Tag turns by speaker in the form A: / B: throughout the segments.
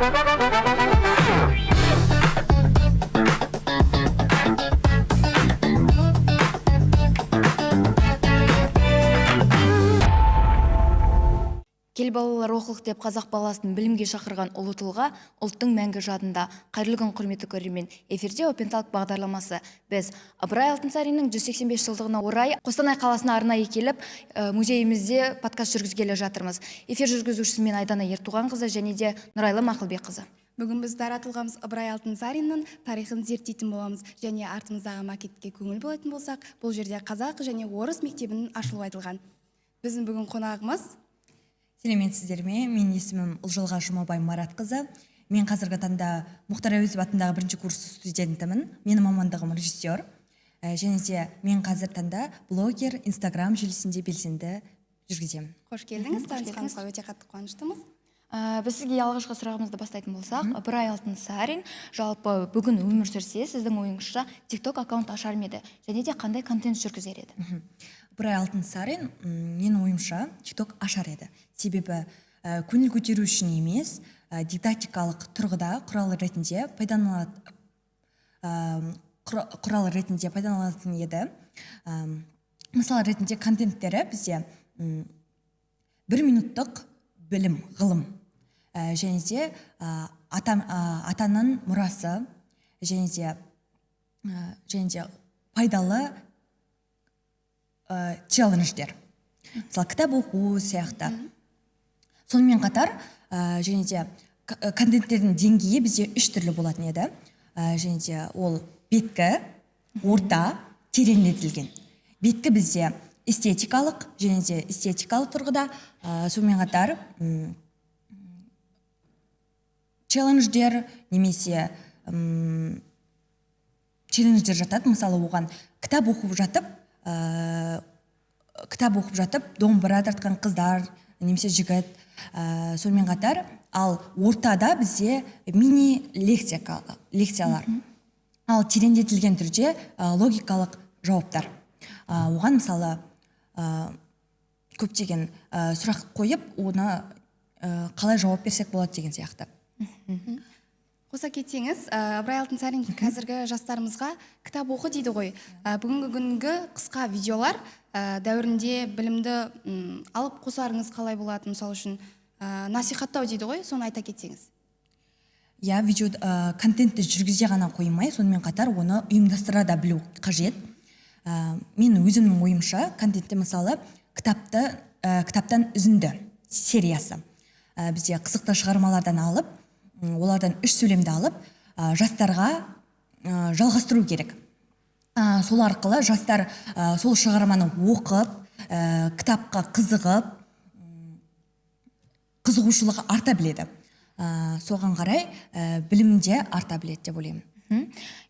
A: Кел балалар оқылық деп қазақ баласын білімге шақырған ұлы тұлға ұлттың мәңгі жадында. Қайырлы күн құрметті көрермен. Эфирде Open Talk бағдарламасы. Біз Ыбырай Алтынсариннің 185 жылдығына орай Қостанай қаласына арнайы келіп, музейімізде подкаст жүргізгелі жатырмыз. Эфир жүргізушісі мен Айдана Ертуғанқызы және де Нұрайлы Мақылбекқызы.
B: Бүгін біз дара тұлғамыз Ыбырай Алтынсариннің тарихын зерттейтін боламыз, және артымыздағы макетке көңіл болатын болсақ, бұл жерде қазақ және орыс мектебінің ашылуы айтылған. Біздің бүгін қонағымыз
C: Сәлеметсіздер ме? Мен есімім Ұлжылға Жұмабай Маратқызы. Мен қазіргі таңда Мұхтар Әуезов атындағы 1-ші курс студентімін. Менің мамандығым режиссер. Және де мен қазір таңда блогер, Instagram желісінде белсенді жүргіземін.
B: Қош келдіңіз. Танысқанымызға өте қатты қуаныштымыз.
A: Біз сізге алғашқы сұрағымызды бастайтын болсақ, Ыбырай Алтынсарин жалпы бүгін өмір сүрсе, сіздің ойыңызша TikTok аккаунт ашар ма еді? Және де қандай контент жүргізер еді?
C: Ыбырай Алтынсарин менің ойымша TikTok ашар еді. Себебі көңіл көтеру үшін емес, дидактикалық тұрғыда құрал ретінде пайдаланылатын еді. Мысалы ретінде контенттері бізде 1 минуттық білім, ғылым, және де атаның мұрасы, және де пайдалы челлендждер. Мысалы, кітап оқу сияқты. Сонымен қатар, және де контенттердің деңгейі бізде 3 түрлі болатын еді. Және де ол беткі, орта, тереңдетілген. Беткі бізде эстетикалық, және де эстетикалық тұрғыда, сонымен қатар челлендждер, немесе челлендждер жатады. Мысалы, оған кітап оқып жатып, домбыра тартқан қыздар, немесе жігіт, сонымен қатар, ал ортада бізде мини лекциялар. Ал тереңдетілген түрде логикалық жауаптар. Оған мысалы көптеген сұрақ қойып, оны қалай жауап берсек болады деген сияқты.
B: Қоса кетсеңіз, Ыбырай Алтынсарин қазіргі жастарымызға кітап оқы дейді ғой. Бүгінгі күнгі қысқа видеолар дәуірінде білімді алып қосарыңыз қалай болады? Мысалы үшін насихаттау дейді ғой, соны айта кетсеңіз.
C: Я видео контентті жүргізе ғана қоймай, сонымен қатар оны ұйымдастыра да білу қажет. Мен өзімнің ойымша контентте мысалы кітаптан үзінді сериясы. Бізде қызықты шығармалардан алып, олардан 3 сөйлемді алып, жастарға жалғастыру керек. Сол арқылы жастар сол шығарманы оқып, кітапқа қызығып, қызығушылығы арта біледі. Соған қарай білімде арта біледі деп ойлаймын.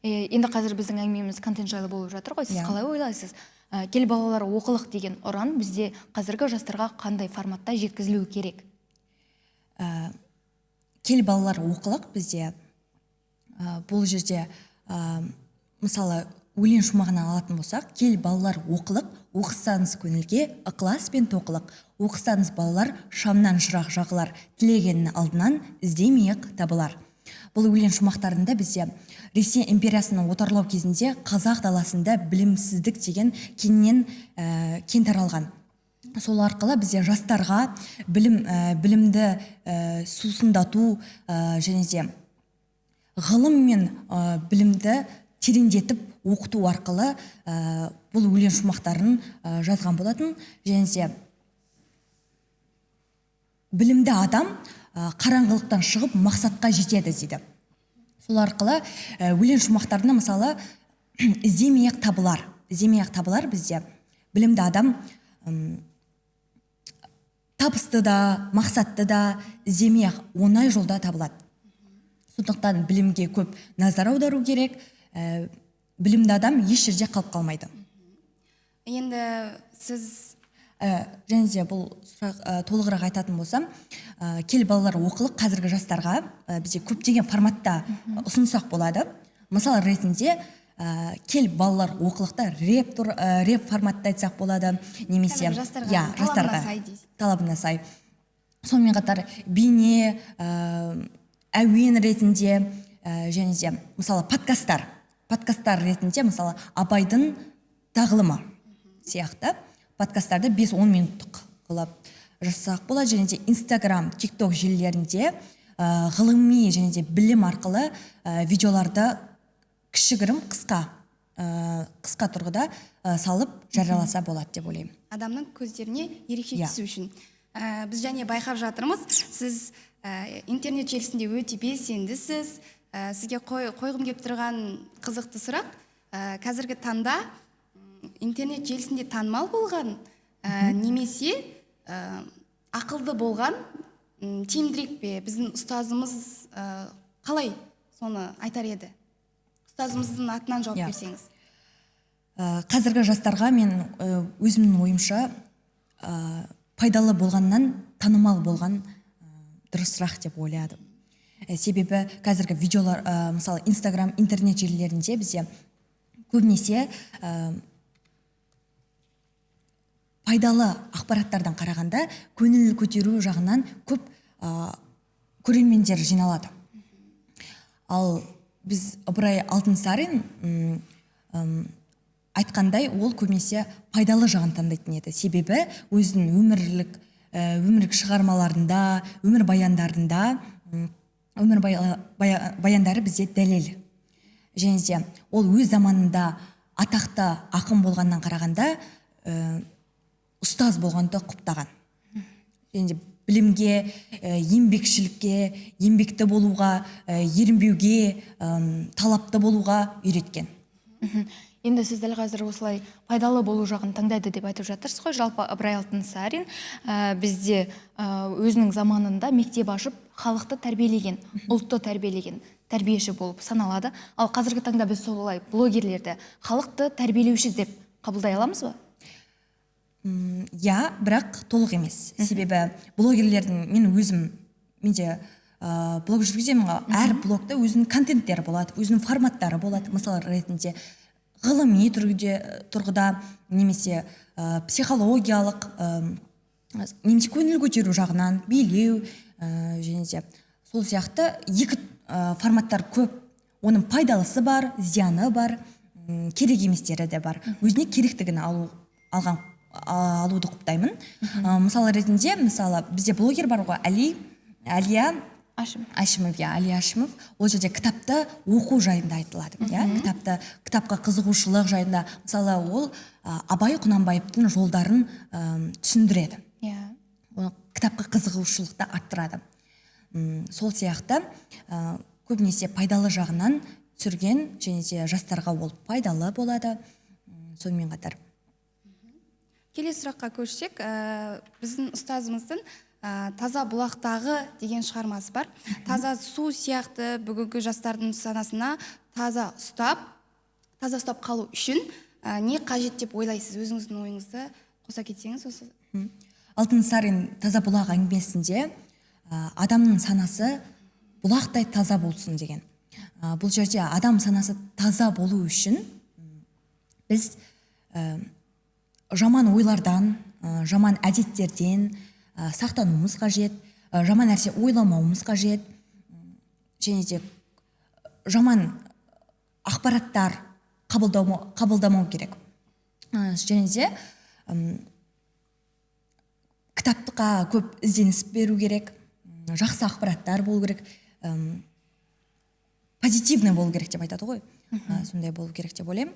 A: Енді қазір біздің әңгімеміз контент жайлы болып жатыр ғой. Сіз қалай ойлайсыз? Кел балалар оқылық деген ұран бізде қазіргі жастарға қандай форматта жеткізілуі керек?
C: Кел балалар оқылық бізде бұл жерде мысалы өлең шумағынан алатын болсақ, кел балалар оқылық, оқысаңыз көңілге ықылас пен тоқылық, оқысаңыз балалар шамнан шырақ жағылар, тілегеннің алдынан іздемейік табылар. Бұл өлең шумақтарында бізде Ресей империясының отарлау кезінде қазақ даласында білімсіздік деген кең таралған. Сол арқылы бізде жастарға білімді сусындату және де ғылым мен білімді тереңдетіп оқыту арқылы бұл өлең шумақтарын жазған болатын. Және де білімді адам қараңғылықтан шығып мақсатқа жетеді дейді. Сол арқылы өлең шумақтарында мысалы іздемейік табылар бізде білімді адам табысты да, мақсатты да іздемейік оңай жолда табылады. Сондықтан білімге көп назар аудару керек. Білімді адам еш жерде қалып қалмайды.
B: Енді сіз
C: және де бұл толығырақ айтатын болсам, кел балалар оқылық қазіргі жастарға бізде көптеген форматта ұсынсақ болады. Мысалы ретінде кел балалар оқылықта реп форматта айтсақ болады, немесе жастарға талабына сай. Сонымен қатар бейне, әуен ретінде және де мысалы подкасттар ретінде мысалы Абайдың тағылымы сияқты подкасттарды 5-10 минуттық қылып жасақ болады. Және де Instagram, TikTok желілерінде ғылыми және де білім арқылы видеоларды кішігірім қысқа тұрғыда салып жарияласа болады деп ойлаймын.
B: Адамның көздеріне ерекше түсу үшін. Біз және байқап жатырмыз, сіз интернет желісінде өте белсендісіз. Сізге қойғым келіп тұрған қызықты сұрақ, қазіргі таңда интернет желісінде танымал болған немесе ақылды болған тиімдірек пе? Біздің ұстазымыз қалай соны айтар еді? Ұстазымыздың атынан жауап берсеңіз.
C: Қазіргі жастарға мен өзімнің ойымша пайдалы болғаннан танымал болған дұрысырақ деп ойладым. Себебі қазіргі видеолар, мысалы Instagram, интернет желілерінде бізде көбінесе пайдалы ақпараттардан қарағанда көңіл көтеру жағынан көп көрермендер жиналады. Ал біз Ыбырай Алтынсарин айтқандай, ол көбінесе пайдалы жағын таңдайтын еді. Себебі өзінің өмірлік шығармаларында, өмір баяндары бізде дәлел. Және де ол өз заманында атақты ақын болғаннан қарағанда ұстаз болғанды құптаған. Және де білімге, еңбекшілікке, еңбекті болуға, ерінбеуге, талапты болуға үйреткен.
A: Енді сіз дәл қазір осылай пайдалы болу жағын таңдайды деп айтып жатырсыз ғой. Жалпы Ыбырай Алтынсарин бізде өзінің заманында мектеп ашып, халықты тәрбиелеген, ұлтты тәрбиелеген тәрбиеші болып саналады. Ал қазіргі таңда біз солай блогерлерді халықты тәрбиелеуші деп қабылдай аламыз ба?
C: Бірақ толық емес. Себебі блогерлердің, менде блог жүргіземін, әр блогта өзінің контенттері болады, өзінің форматтары болады. Мысалы ретінде ғылыми тұрғыда немесе психологиялық, немесе көңіл көтеру жағынан, билеу, және де сол сияқты екі форматтар көп. Оның пайдалысы бар, зияны бар, керек еместері де бар. Өзіне керектігін алуды құптаймын. Мысалы ретінде, бізде блогер бар ғой, Әлия Ашимов, ол жерде кітапты оқу жайында айтылады. Кітапқа қызығушылық жайында. Мысалы, ол Абай Құнанбаевтың жолдарын түсіндіреді. Кітапқа қызығушылықты арттырады. Сол сияқты көбінесе пайдалы жағынан түсірген, және де жастарға ол пайдалы болады. Сонымен қатар.
B: Келесі сұраққа көшсек, біздің ұстазымыздың таза бұлақтағы деген шығармасы бар. Таза су сияқты бүгінгі жастардың санасына таза ұстап қалу үшін не қажет деп ойлайсыз? Өзіңіздің ойыңызды қоса кетсеңіз осы.
C: Алтынсарин таза бұлақ әңгімесінде адамның санасы бұлақтай таза болсын деген. Бұл жерде адам санасы таза болу үшін біз жаман ойлардан, жаман әдеттерден сақтануымыз қажет, жаман нәрсе ойламауымыз қажет, және де жаман ақпараттар қабылдамау керек. Және де кітапқа көп ізденіс беру керек, жақсы ақпараттар болу керек, позитивный болу керек деп айтады ғой. Сондай болу керек деп ойлаймын.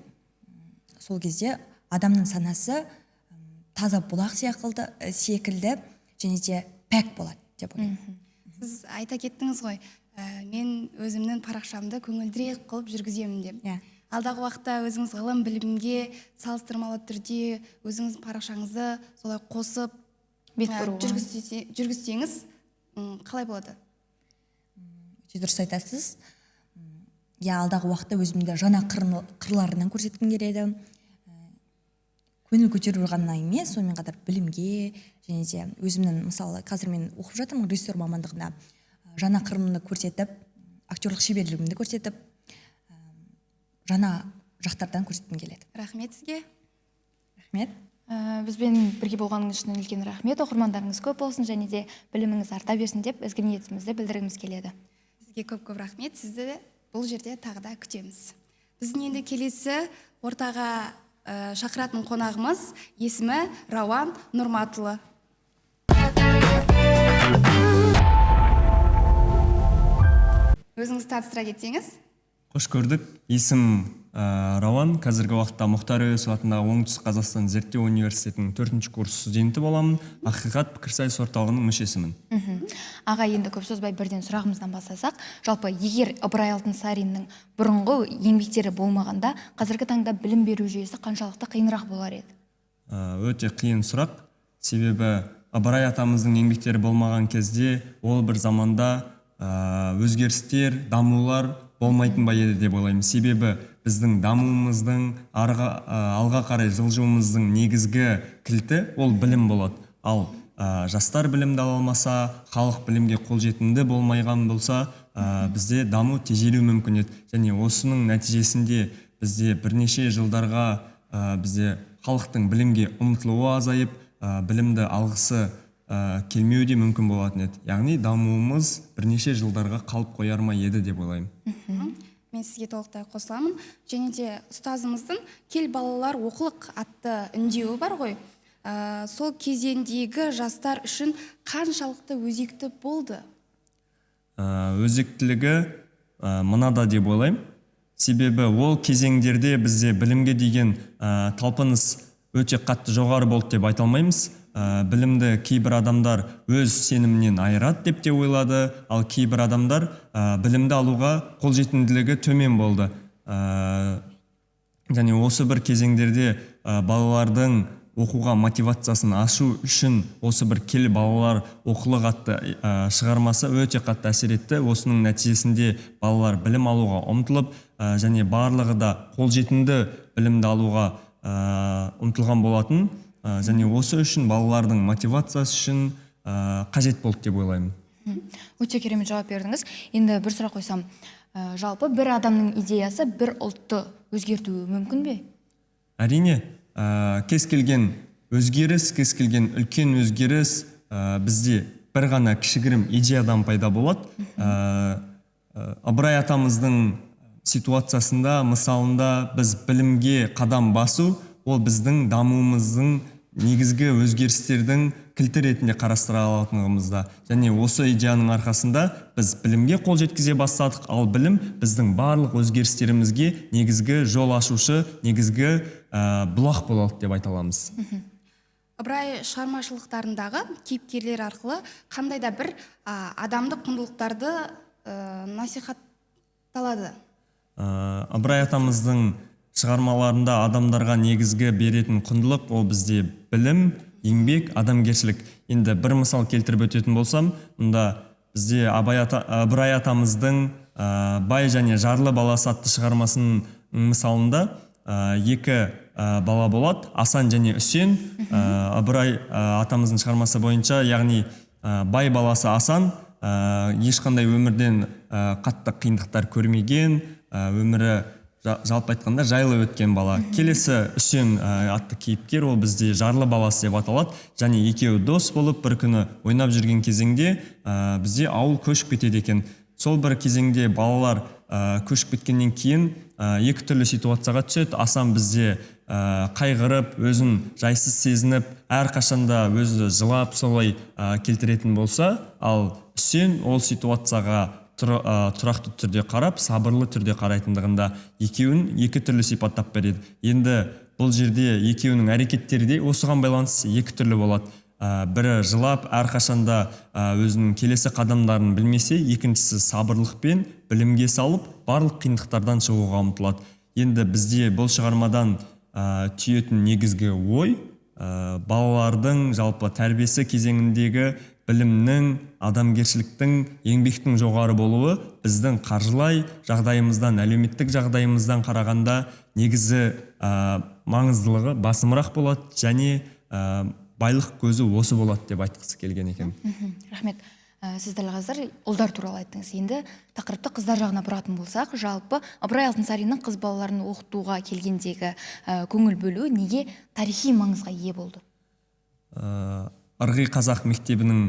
C: Сол кезде адамның санасы таза бұлақ секілді және де пәк болады деп ойлаймын.
B: Сіз айта кеттіңіз ғой, мен өзімнің парақшамды көңілдірек қылып жүргіземін деп. Алдағы уақытта өзіңіз ғылым білімге салыстырмалы түрде өзіңіз парақшаңызды солай қосып жүргізсеңіз қалай болады?
C: Дұрыс айтасыз. Алдағы уақытта өзімді жаңа қырларынан көрсеткім келеді. Көңіл көтеру ғана емес, сонымен қатар білімге, және де өзімнің, мысалы, қазір мен оқып жатырмын режиссер мамандығында, жаңа қырымды көрсетіп, актерлік шеберлігімді көрсетіп, жаңа жақтардан көрсеткім келеді.
B: Рахмет сізге.
C: Рахмет.
A: Бізбен бірге болғаныңыз үшін үлкен рахмет. Оқырмандарыңыз көп болсын, және де біліміңіз арта берсін деп ізгі ниетімізді білдіргіміз келеді.
B: сізге көп рахмет. Сізді бұл жерде тағы да күтеміз. Біздің енді келесі ортаға шақыратын қонағымыз есімі Рауан Нұрматұлы. Өзіңіз таныстыра кетсеңіз.
D: Қош көрдік. Есім Рауан. Қазіргі уақытта Мұхтар Әуезов атындағы Оңтүстік Қазақстан зерттеу университетінің 4-ші курс студенті боламын. Ақиқат пікірсайыс орталығының мүшесімін.
A: Аға, енді көп созбай бірден сұрағымыздан бастасақ, жалпы егер Ыбырай Алтынсариннің бұрынғы еңбектері болмағанда, қазіргі таңда білім беру жүйесі қаншалықты қиынырақ болар еді?
D: Өте қиын сұрақ. Себебі Ыбырай атамыздың еңбектері болмаған кезде ол бір заманда өзгерістер, дамулар болмайтын ба еді деп ойлаймын. Себебі біздің дамуымыздың, алға қарай жылжуымыздың негізгі кілті ол білім болады. Ал жастар білімді ала алмаса, халық білімге қолжетімді болмайған болса, бізде даму тежелу мүмкін еді. Және осының нәтижесінде бізде бірнеше жылдарға бізде халықтың білімге ұмтылуы азайып, білімді алғысы келмеуі де мүмкін болатын еді. Яғни дамуымыз бірнеше жылдарға қалып қояр ма еді деп ойлаймын.
B: Мен сізге толықтай қосыламын. Және де ұстазымыздың «Кел балалар оқылық» атты үндеуі бар ғой. Сол кезеңдегі жастар үшін қаншалықты өзекті болды?
D: Өзектілігі мынада деп ойлаймын. Себебі ол кезеңдерде бізде білімге деген талпыныс өте қатты жоғары болды деп айта алмаймыз. Білімді кейбір адамдар өз сенімінен айырады деп те ойлады, ал кейбір адамдар білімді алуға қолжетімділігі төмен болды. Және осы бір кезеңдерде балалардың оқуға мотивациясын ашу үшін осы бір «Кел балалар оқылық» атты шығармасы өте қатты әсер етті. Осының нәтижесінде балалар білім алуға ұмтылып, және барлығы да қолжетімді білімді алуға ұмтылған болатын. Және осы үшін балалардың мотивациясы үшін қажет болды деп ойлаймын.
A: Өте керемет жауап бердіңіз. Енді бір сұрақ қойсам, жалпы бір адамның идеясы бір ұлтты өзгертуі мүмкін бе?
D: Әрине, кез келген өзгеріс, кез келген үлкен өзгеріс бізде бір ғана кішігірім идеядан пайда болады. Ыбырай атамыздың ситуациясында, мысалында біз білімге қадам басу, ол біздің дамуымыздың негізгі өзгерістердің кілті ретінде қарастыра алатынымызда. Және осы идеяның арқасында біз білімге қол жеткізе бастадық, ал білім біздің барлық өзгерістерімізге негізгі жол ашушы, негізгі бұлақ болады деп айта аламыз.
B: Ыбырай шығармашылықтарындағы кейіпкерлер арқылы қандай да бір адамдық құндылықтарды насихатталады?
D: Ыбырай атамыздың шығармаларында адамдарға негізгі беретін құндылық ол бізде білім, еңбек, адамгершілік. Енді бір мысал келтіріп өтетін болсам, мұнда бізде Ыбырай атамыздың «Бай және жарлы баласы» атты шығармасының мысалында екі бала болады, Асан және Үсен. Ыбырай атамыздың шығармасы бойынша, яғни бай баласы Асан ешқандай өмірден қатты қиындықтар көрмеген, өмірі жалпы айтқанда жайлы өткен бала. Келесі Үсен атты кейіпкер, ол бізде жарлы баласы деп аталады. Және екеуі дос болып бір күні ойнап жүрген кезеңде бізде ауыл көшіп кетеді екен. Сол бір кезеңде балалар көшіп кеткеннен кейін екі түрлі ситуацияға түседі. Асан бізде қайғырып, өзін жайсыз сезініп, әрқашанда өзі жылап солай келтіретін болса, ал Үсен ол ситуацияға тұрақты түрде қарап, сабырлы түрде қарайтындығында екеуін екі түрлі сипаттап береді. Енді бұл жерде екеуінің әрекеттері де осыған байланысты екі түрлі болады. Бірі жылап, әрқашанда өзінің келесі қадамдарын білмесе, екіншісі сабырлықпен білімге салып, барлық қиындықтардан шығуға ұмтылады. Енді бізде бұл шығармадан түйетін негізгі ой, балалардың жалпы тәрбиесі кезеңіндегі білімнің, адамгершіліктің, еңбектің жоғары болуы біздің қаржылай жағдайымыздан, әлеуметтік жағдайымыздан қарағанда негізі маңыздылығы басымырақ болады, және байлық көзі осы болады деп айтқысы келген екен.
A: Рахмет. Сіз дәл қазір ұлдар туралы айттыңыз. Енді тақырыпты қыздар жағына бұратын болсақ, жалпы Ыбырай Алтынсариннің қыз балаларын оқытуға келгендегі көңіл бөлуі неге тарихи маңызға ие болды?
D: Ырғи қазақ мектебінің,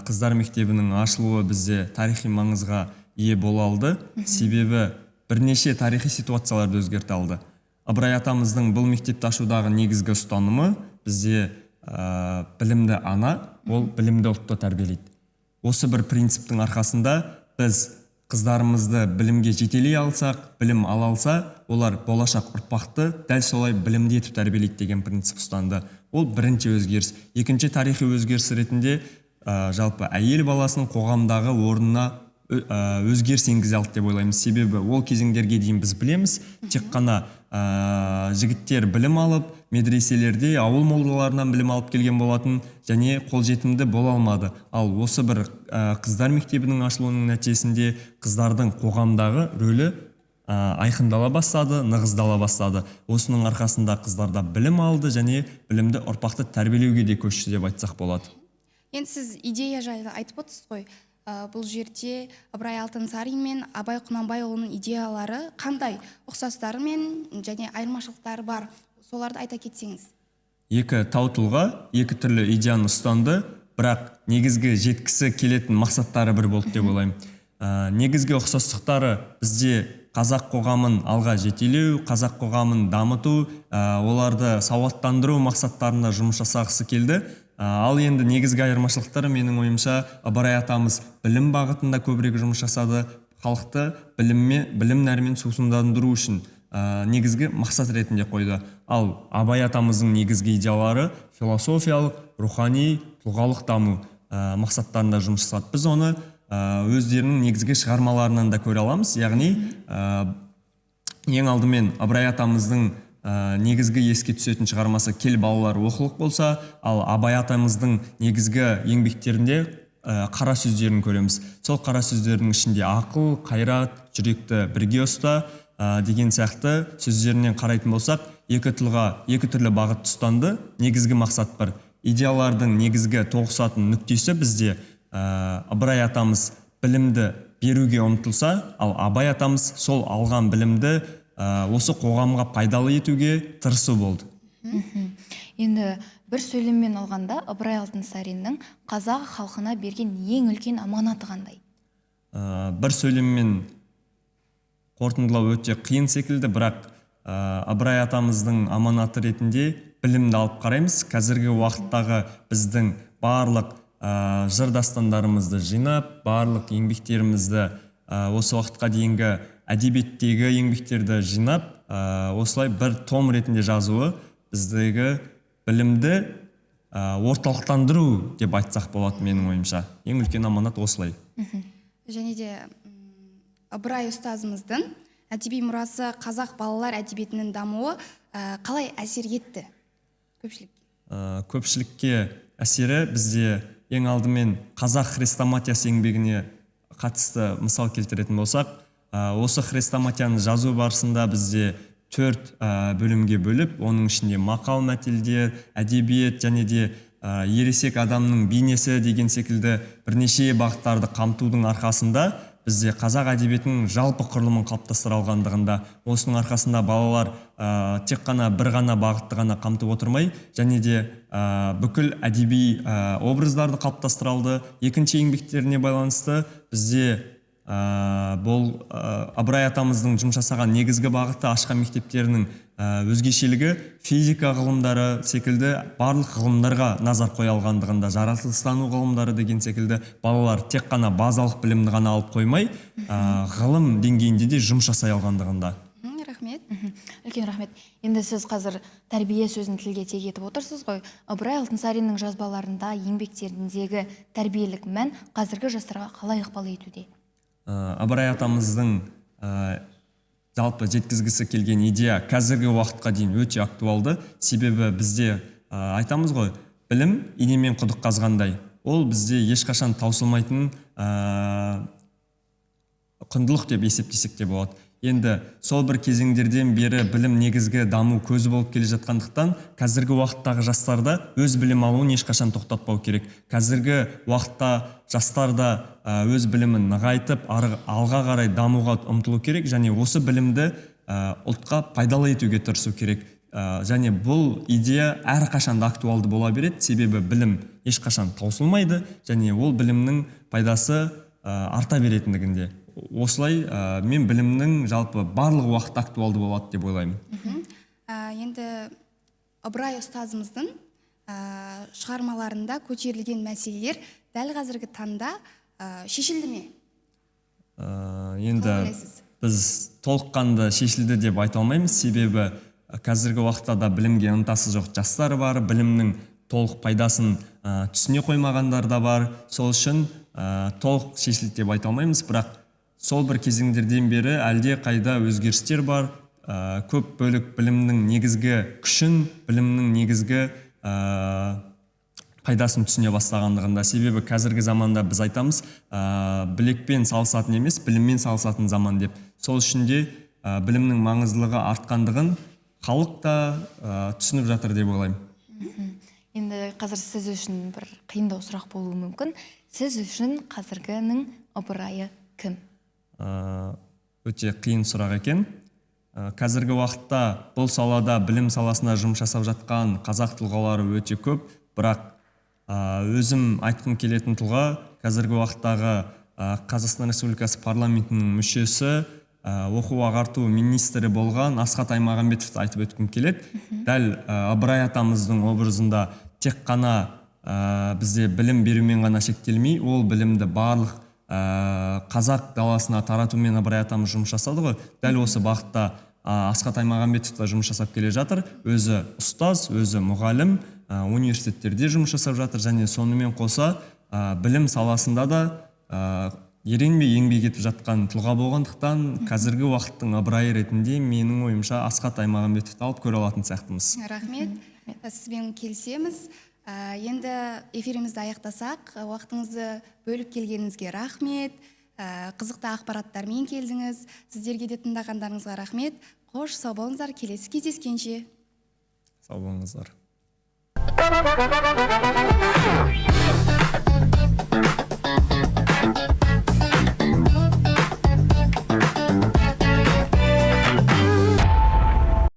D: қыздар мектебінің ашылуы бізде тарихи маңызға ие бола алды, себебі бірнеше тарихи ситуацияларды өзгерте алды. Ыбырай атамыздың бұл мектепті ашудағы негізгі ұстанымы бізде білімді ана, ол білімді ұлтты тәрбиелейді. Осы бір принциптің арқасында біз қыздарымызды білімге жетелей алсақ, білім ала алса, олар болашақ ұрпақты дәл солай білімді етіп тәрбиелейді деген принцип ұстанды. Ол бірінші өзгеріс. Екінші тарихи өзгеріс ретінде жалпы әйел баласының қоғамдағы орнына өзгеріс енгізе алды деп ойлаймыз. Себебі ол кезеңдерге дейін біз білеміз, тек қана жігіттер білім алып, медреселерде ауыл молдаларынан білім алып келген болатын және қолжетімді бола алмады. Ал осы бір қыздар мектебінің ашылуының нәтижесінде қыздардың қоғамдағы рөлі айқындала бастады, нығыздала бастады. Осының арқасында қыздарда білім алды және білімді ұрпақты тәрбиелеуге де көшті деп айтсақ болады.
B: Енді сіз идея жайлы айтып отырсыз ғой. Бұл жерде Ыбырай Алтынсарин мен Абай Құнанбайұлының идеялары қандай ұқсастары мен және айырмашылықтары бар? Соларды айта кетсеңіз.
D: Екі тау тұлға екі түрлі идеяны ұстанды, бірақ негізгі жеткісі келетін мақсаттары бір болды деп ойлаймын. Негізгі ұқсастықтары бізде қазақ қоғамын алға жетелеу, қазақ қоғамын дамыту, оларды сауаттандыру мақсаттарында жұмыс жасағысы келді. Ал енді негізгі айырмашылықтары менің ойымша Ыбырай атамыз білім бағытында көбірек жұмыс жасады, халықты білім нәрімен сусындандыру үшін негізгі мақсат ретінде қойды. Ал Абай атамыздың негізгі идеялары философиялық, рухани, тұлғалық даму мақсаттарында жұмыс жасады. Біз оны өздерінің негізгі шығармаларынан да көре аламыз. Яғни ең алдымен Ыбырай атамыздың негізгі еске түсетін шығармасы Кел балалар оқылық болса, ал Абай атамыздың негізгі еңбектерінде қара сөздерін көреміз. Сол қара сөздердің ішінде ақыл, қайрат, жүректі бірге ұста деген сияқты сөздерінен қарайтын болсақ, екі түрлі бағыт ұстанды. Негізгі мақсат бір. Идеялардың негізгі тоғысатын нүктесі бізде Ыбырай атамыз білімді беруге ұмтылса, ал Абай атамыз сол алған білімді осы қоғамға пайдалы етуге тырысу болды.
A: Енді бір сөйлеммен алғанда Ыбырай Алтынсариннің қазақ халқына берген ең үлкен аманаты қандай?
D: Бір сөйлеммен қорытындылау өте қиын секілді, бірақ Ыбырай атамыздың аманаты ретінде білімді алып қараймыз. Қазіргі уақыттағы біздің барлық жыр дастандарымызды жинап, барлық еңбектерімізді осы уақытқа дейінгі әдебиеттегі еңбектерді жинап, осылай бір том ретінде жазуы біздегі білімді орталықтандыру деп айтсақ болады менің ойымша. Ең үлкен аманат осылай.
B: Және де Ыбырай ұстазымыздың әдеби мұрасы қазақ балалар әдебиетінің дамуы қалай әсер етті көпшілікке?
D: Көпшілікке әсері бізде ең алдымен қазақ хрестоматиясы еңбегіне қатысты мысал келтіретін болсақ, осы хрестоматияны жазу барысында бізде 4 бөлімге бөліп, оның ішінде мақал мәтелдер, әдебиет және де ересек адамның бейнесі деген секілді бірнеше бағыттарды қамтудың арқасында бізде қазақ әдебиетінің жалпы құрылымын қалыптастыра алғандығында, осының арқасында балалар тек қана бір ғана бағытты ғана қамтып отырмай, және де бүкіл әдеби образдарды қалыптастыра алды. Екінші еңбектеріне байланысты бізде бұл Ыбырай атамыздың жұмыс жасаған негізгі бағыты ашқан мектептерінің өзгешелігі физика ғылымдары секілді барлық ғылымдарға назар қоя алғандығында, жаратылыстану ғылымдары деген секілді балалар тек қана базалық білімді ғана алып қоймай, ғылым деңгейінде де жұмыс жасай алғандығында.
B: Рахмет.
A: Үлкен рахмет. Енді сіз қазір тәрбие сөзін тілге тиек етіп отырсыз ғой. Ыбырай Алтынсариннің жазбаларында, еңбектеріндегі тәрбиелік мән қазіргі жастарға қалай ықпал етуде?
D: Ыбырай атамыздың жалпы жеткізгісі келген идея қазіргі уақытқа дейін өте актуалды. Себебі бізде айтамыз ғой, білім инемен құдық қазғандай. Ол бізде ешқашан таусылмайтын құндылық деп есептесек те болады. Енді сол бір кезеңдерден бері білім негізгі даму көзі болып келе жатқандықтан, қазіргі уақыттағы жастарда өз білім алуын ешқашан тоқтатпау керек. Қазіргі уақытта жастарда өз білімін нығайтып, алға қарай дамуға ұмтылу керек, және осы білімді ұлтқа пайдалы етуге тырысу керек. Және бұл идея әрқашанда актуалды бола береді, себебі білім ешқашан таусылмайды, және ол білімнің пайдасы арта беретіндігінде. осылай мен білімнің жалпы барлық уақытта актуалды болады деп ойлаймын.
B: Енді Ыбырай ұстазымыздың шығармаларында көтерілген мәселелер дәл қазіргі таңда шешілді ме?
D: Енді біз толыққанды шешілді деп айта алмаймыз, себебі қазіргі уақытта да білімге ынтасы жоқ жастар бар, білімнің толық пайдасын түсіне қоймағандар да бар. Сол үшін толық шешілді деп айта алмаймыз, бірақ сол бір кезеңдерден бері әлде қайда өзгерістер бар. Көп бөлік білімнің негізгі күшін, білімнің негізгі пайдасын түсіне бастағандығында. Себебі қазіргі заманда біз айтамыз, білекпен салысатын емес, біліммен салысатын заман деп. Сол үшін де білімнің маңыздылығы артқандығын халық та түсініп жатыр деп ойлаймын.
A: Енді қазір сіз үшін бір қиындау сұрақ болуы мүмкін. Сіз үшін қазіргінің ыбырайы кім?
D: Өте қиын сұрақ екен. Қазіргі уақытта бұл салада, білім саласында жұмыс жасап жатқан қазақ тұлғалары өте көп, бірақ өзім айтқым келетін тұлға қазіргі уақыттағы Қазақстан Республикасы парламентінің мүшесі, оқу ағарту министрі болған Асхат Аймағамбетовті айтып өткім келеді. Дәл Ыбырай атамыздың образында тек қана бізде білім берумен ғана шектелмей, ол білімді барлық қазақ даласына таратумен Ыбырай атамыз жұмыс жасады ғой. Дәл осы бағытта Асхат Аймағамбетов та жұмыс жасап келе жатыр. Өзі ұстаз, өзі мұғалім, университеттерде жұмыс жасап жатыр, және сонымен қоса білім саласында да еренбей еңбек етіп жатқан тұлға болғандықтан, қазіргі уақыттың ыбырайы ретінде менің ойымша Асхат Аймағамбетовті алып көре алатын сияқтымыз.
B: Рахмет. Сізбен келісеміз. Енді эфирімізді аяқтасақ, уақытыңызды бөліп келгеніңізге рахмет. Қызықты ақпараттармен келдіңіз. Сіздерге де тыңдағандарыңызға рахмет. Қош, сау болыңыздар, келесі кездескенше.
D: Сау болыңыздар.